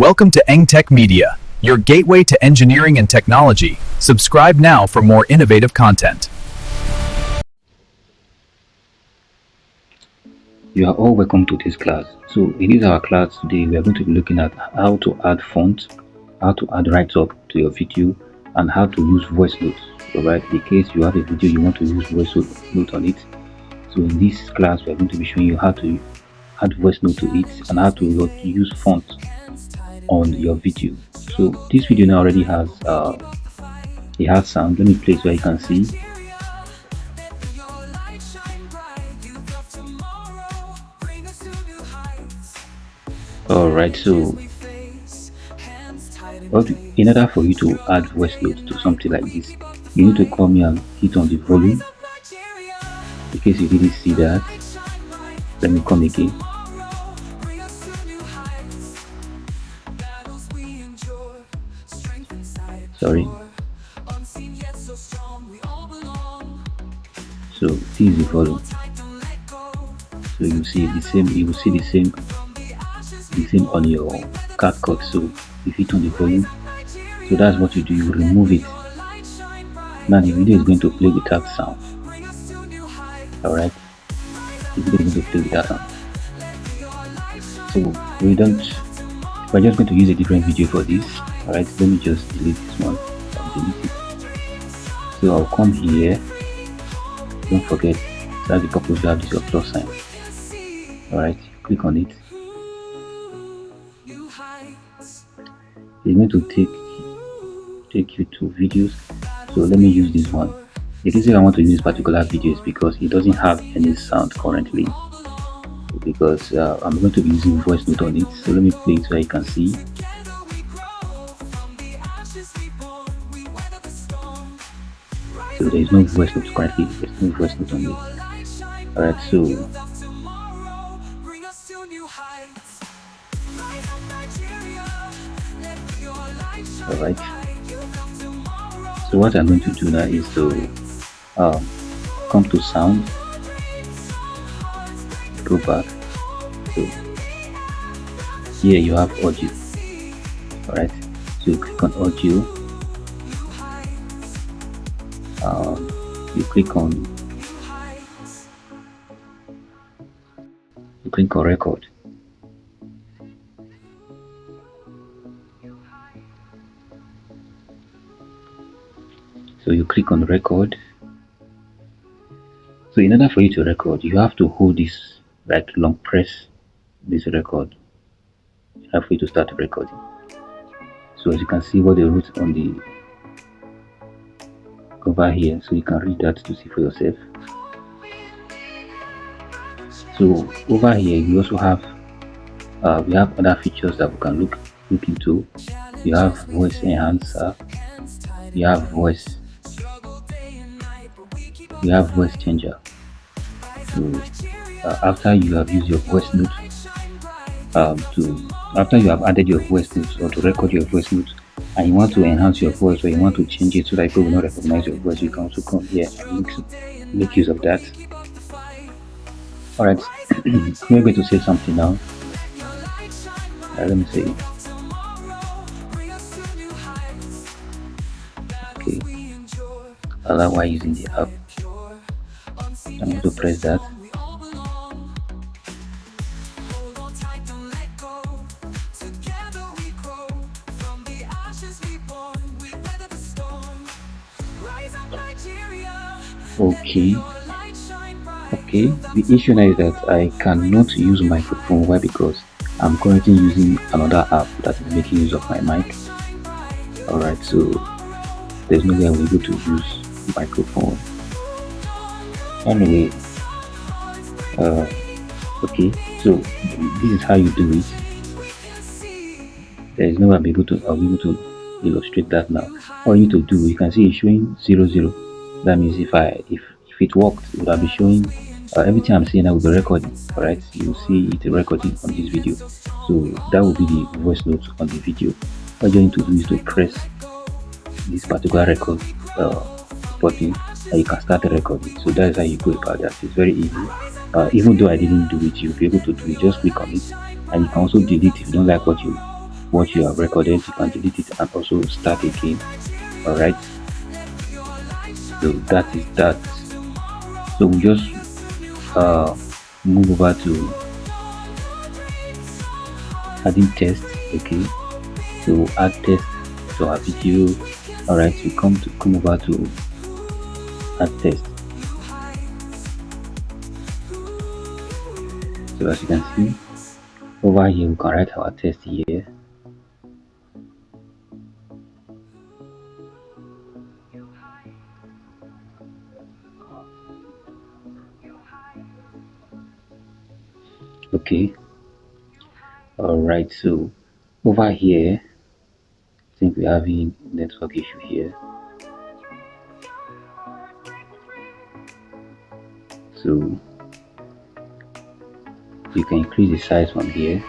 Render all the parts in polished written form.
Welcome to Tech Media, your gateway to engineering and technology. Subscribe now for more innovative content. You are all welcome to this class. So in this our class today, we are going to be looking at how to add fonts, how to add write-up to your video, and how to use voice notes. Alright, in case you have a video you want to use voice note on it. So in this class, we are going to be showing you how to add voice note to it and how to use font on your video. So this video now already has it has sound. Let me play it so you can see. Alright, so in order for you to add voice note to something like this, you need to come here and hit on the volume. In case you didn't see that, let me come again. Sorry. So this is the volume. So you see the same. You will see the same on your Capcut. So you hit on the volume. So that's what you do. You remove it. Now the video is going to play without sound. Alright. The video is going to play without sound. So we're just going to use a different video for this. Alright, let me just delete this one. I'll delete it. So I'll come here. Don't forget, that's the purpose you have this your plus sign. Alright, click on it. It's going to take you to videos. So let me use this one. The reason I want to use this particular video is because it doesn't have any sound currently. Because I'm going to be using voice note on it. So let me play it so you can see. So there is no voice note currently. There's no voice note on this. Alright, so alright. So what I'm going to do now is to come to sound, go back. So here you have audio. Alright, so you click on audio. You click on record. So you click on record. So in order for you to record, you have to hold this, like long press this record. You have to start recording. So as you can see what they wrote on the over here, so you can read that to see for yourself. So over here we also have we have other features that we can look into. You have voice enhancer, you have voice changer. So after you have used your voice note after you have added your voice notes or to record your voice notes and you want to enhance your voice or you want to change it so that people will not recognize your voice, you can also come here and make use of that. Alright, we're going to say something now. Let me say okay, allow while using the app. I'm going to press that. Okay, the issue now is that I cannot use microphone. Why? Because I'm currently using another app that is making use of my mic. Alright, so there's no way I will be able to use microphone. Anyway, okay, so this is how you do it. There is no way I'll be able to illustrate that now. All you need to do, you can see it's showing 00. That means if it worked, it would have been showing everything I'm saying I will be recording. Alright, you see it recording on this video. So that will be the voice notes on the video. What you need to do is to press this particular record button and you can start the recording. So that's how you go about that. It's very easy. Even though I didn't do it, you'll be able to do it. Just click on it and you can also delete if you don't like what you what you have recorded. You can delete it and also start again. All right, so that is that. So we just move over to adding text. Okay, so add text to our video. All right, we come over to add text. So as you can see over here, we can write our text here. Okay, all right, so over here I think we're having network issue here, so you can increase the size from here.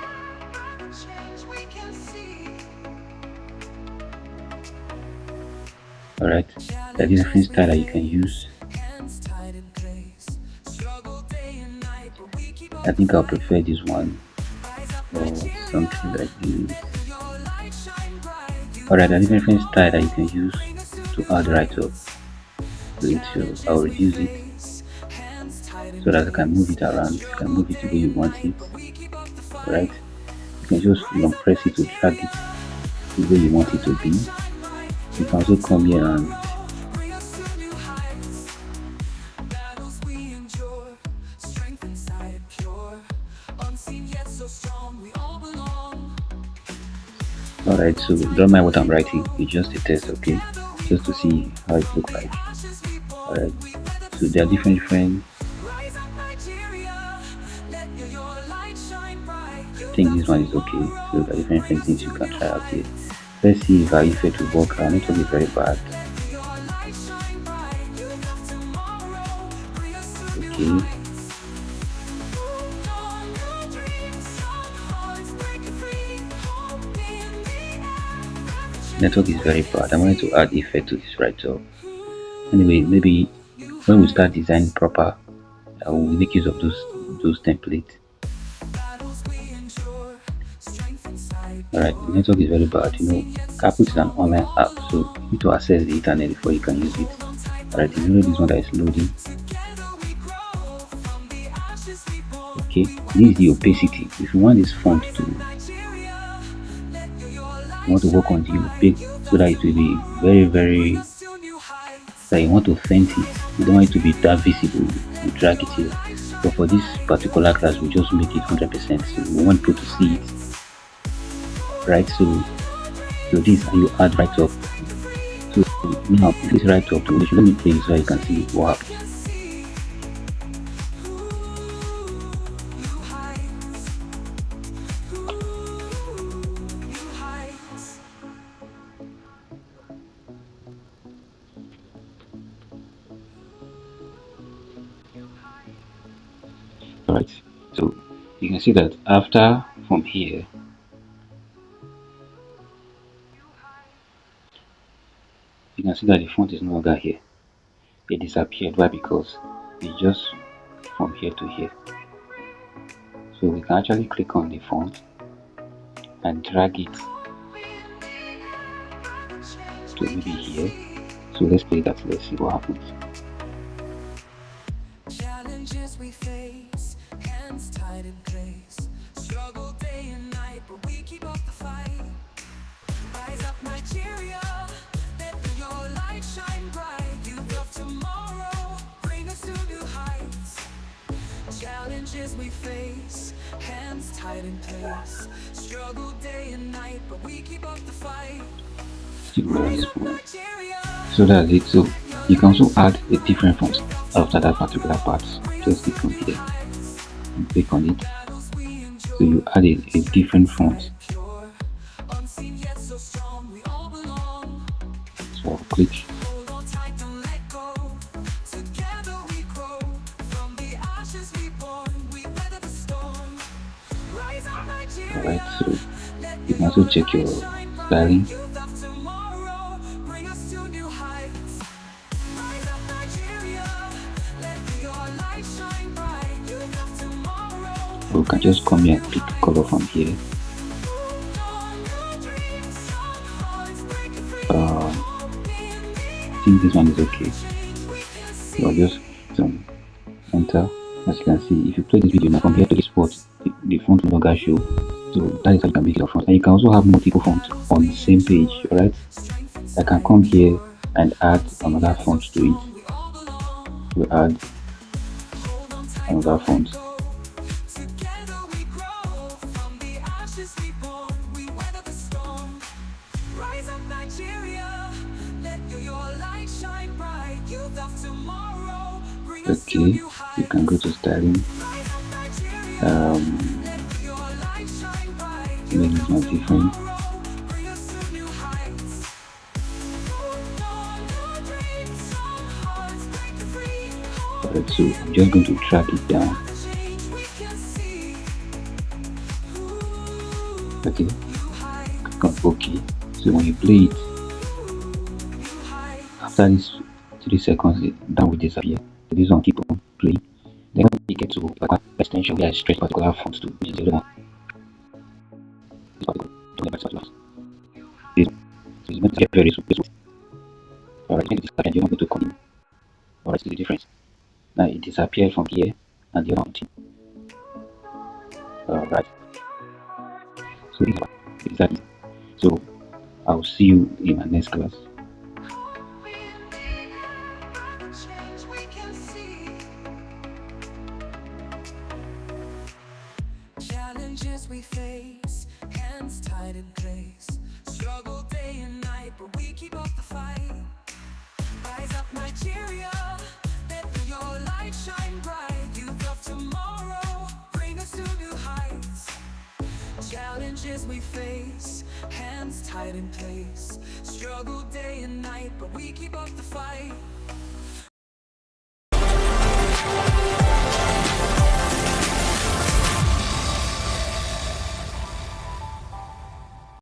All right, there is a different style that you can use. I think I'll prefer this one or something like this. Alright, there's a different style that you can use to add write-up. So I'll reduce it so that I can move it around. You can move it the way you want it. Alright, you can just long press it to drag it the way you want it to be. You can also come here and alright, so don't mind what I'm writing, it's just a test, okay, just to see how it looks like. Alright, so there are different I think this one is okay. So there are different things you can try out here. Let's see if our effect will work. Our network is very bad. Okay, network is very bad. I wanted to add effect to this write-up. Anyway, maybe when we start designing proper, I will make use of those templates. Alright, the network is very bad. You know, Capcut is an online app, so you need to access the internet before you can use it. Alright, you know this one that is loading. Okay, this is the opacity. If you want this font to, you want to work on the opaque so that it will be very that you want to faint it. You don't want it to be that visible. You drag it here. But for this particular class, we just make it 100%. So we want people to see it. Right, so this and you add right up. So now this right up to let me play so you can see what happens. Alright, so you can see that after from here, you can see that the font is no longer here. It disappeared. Why? Because it's just from here to here. So we can actually click on the font and drag it to maybe here. So let's play that. Let's see what happens. Challenges we face, hands tied in place, struggle day and night, but we keep up the fight. Rise up, Nigeria. Shine bright, youth of tomorrow, bring us to new heights. Challenges we face, hands tied in place, struggle day and night, but we keep up the fight. So that's it. So you can also add a different font after that particular part. Just click on here and click on it. So you add a different font. So I'll click. Alright, so you can also check your styling. Or you can just come here and pick color from here. think this one is okay. So I'll just enter. As you can see, if you play this video now from here to this spot, the font no longer show. So that is how you can make your font. And you can also have multiple fonts on the same page, alright? I can come here and add another font to it. To add another font. Okay, you can go to styling. Make it more different. Alright, so I'm just going to track it down. Okay, click on OK. So when you play it, after this 3 seconds, that will disappear. So this one keep on playing. Then when you get to a extension where I stretch particular fonts to, which is the other one. This particular. This is meant to get very soon. Alright, when it disappears, you want me to come in. Alright, see the difference. Now it disappeared from here and the other one. Alright. So this is exactly. So I'll see you in my next class. Challenges we face, hands tied in place, struggle day and night, but we keep up the fight. Rise up Nigeria, let your light shine bright. Youth of tomorrow, bring us to new heights. Challenges we face, hands tied in place, struggle day and night, but we keep up the fight.